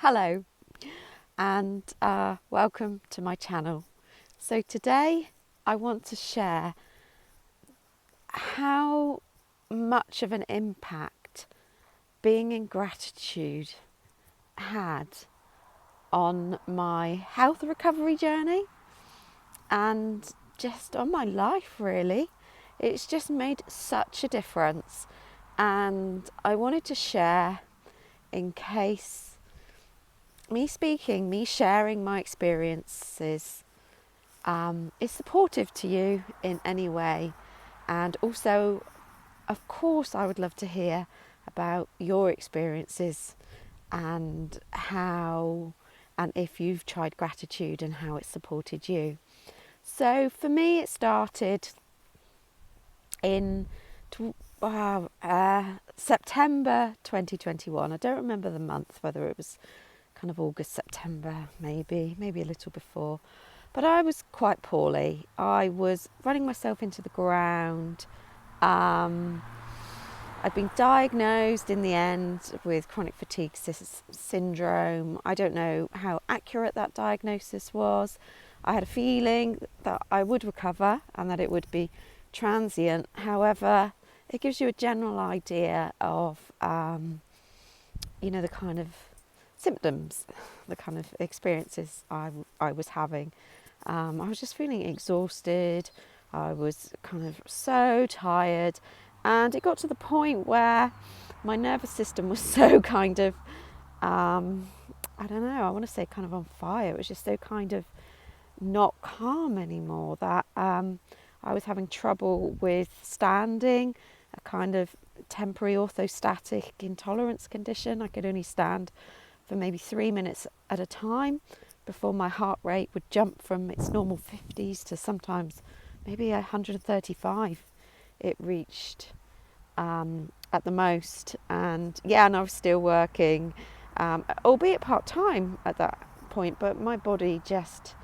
Hello and welcome to my channel. So today I want to share how much of an impact being in gratitude had on my health recovery journey and just on my life me. It's just made such a difference, and I wanted to share in case me sharing my experiences is supportive to you in any way. And also, of course, I would love to hear about your experiences and if you've tried gratitude and how it supported you. So for me, it started in September 2021. I don't remember the month, whether it was kind of August, September, maybe a little before. But I was quite poorly. I was running myself into the ground. I'd been diagnosed in the end with chronic fatigue syndrome. I don't know how accurate that diagnosis was. I had a feeling that I would recover and that it would be transient. However, it gives you a general idea of, the kind of symptoms, the kind of experiences I was having. I was just feeling exhausted. I was kind of so tired, and it got to the point where my nervous system was so kind of, I don't know, I want to say kind of on fire. It was just so kind of not calm anymore that I was having trouble with standing, a kind of temporary orthostatic intolerance condition. I could only stand for maybe 3 minutes at a time before my heart rate would jump from its normal 50s to sometimes maybe 135 it reached at the most. And I was still working, albeit part-time at that point, but my body just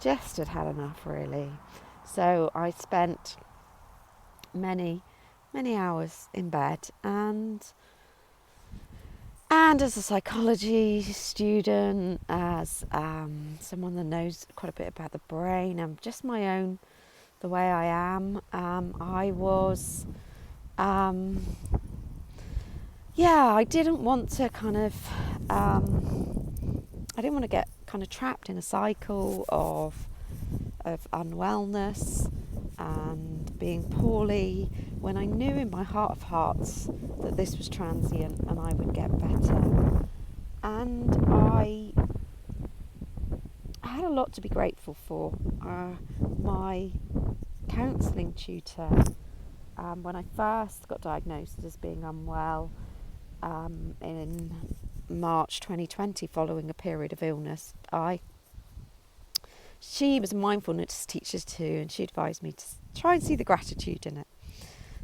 had enough, really. So I spent many hours in bed, and as a psychology student, as someone that knows quite a bit about the brain and just the way I am, I was, I didn't want to I didn't want to get kind of trapped in a cycle of unwellness and being poorly, when I knew in my heart of hearts that this was transient and I would get better. And I had a lot to be grateful for. My counselling tutor, when I first got diagnosed as being unwell in March 2020, following a period of illness, she was a mindfulness teacher too, and she advised me to try and see the gratitude in it.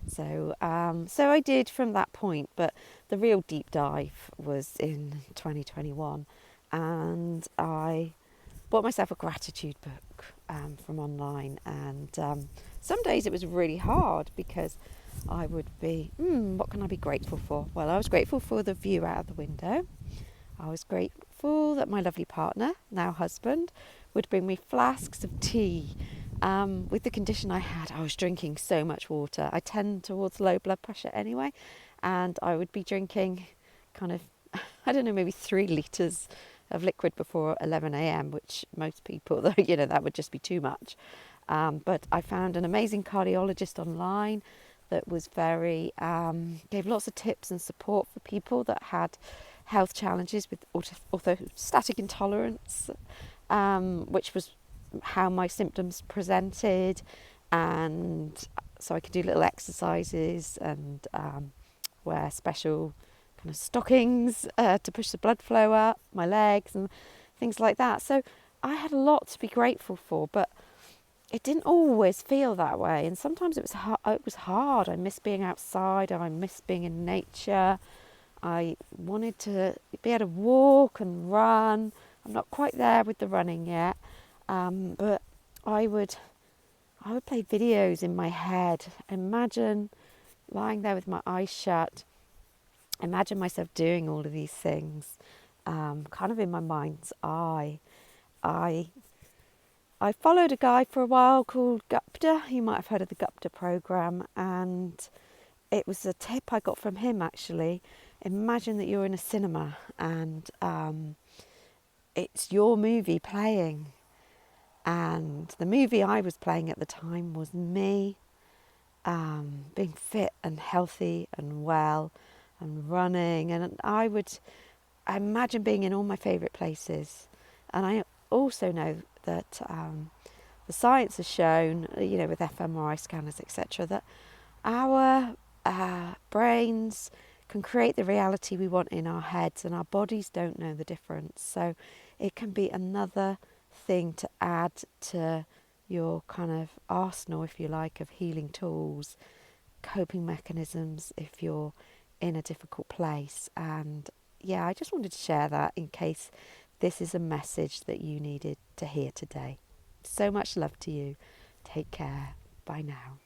So I did from that point, but the real deep dive was in 2021, and I bought myself a gratitude book from online, and some days it was really hard because I would be, what can I be grateful for? Well, I was grateful for the view out of the window. I was grateful that my lovely partner, now husband, would bring me flasks of tea. With the condition I had, I was drinking so much water. I tend towards low blood pressure anyway, and I would be drinking kind of, I don't know, maybe 3 litres of liquid before 11 a.m, which most people, that would just be too much. But I found an amazing cardiologist online that was gave lots of tips and support for people that had health challenges with orthostatic intolerance, which was how my symptoms presented, and so I could do little exercises and wear special kind of stockings to push the blood flow up my legs and things like that. So I had a lot to be grateful for, but it didn't always feel that way, and sometimes it was hard. I missed being outside. I missed being in nature. I wanted to be able to walk and run. I'm not quite there with the running yet, but I would play videos in my head. Imagine lying there with my eyes shut. Imagine myself doing all of these things, kind of in my mind's eye. I I followed a guy for a while called Gupta. You might have heard of the Gupta program, and it was a tip I got from him actually. Imagine that you're in a cinema and it's your movie playing, and the movie I was playing at the time was me being fit and healthy and well and running, and I imagine being in all my favourite places. And I also know that the science has shown, with fMRI scanners, etc., that our brains can create the reality we want in our heads, and our bodies don't know the difference. So it can be another thing to add to your kind of arsenal, if you like, of healing tools, coping mechanisms if you're in a difficult place. And yeah, I just wanted to share that in case this is a message that you needed to hear today. So much love to you. Take care. Bye now.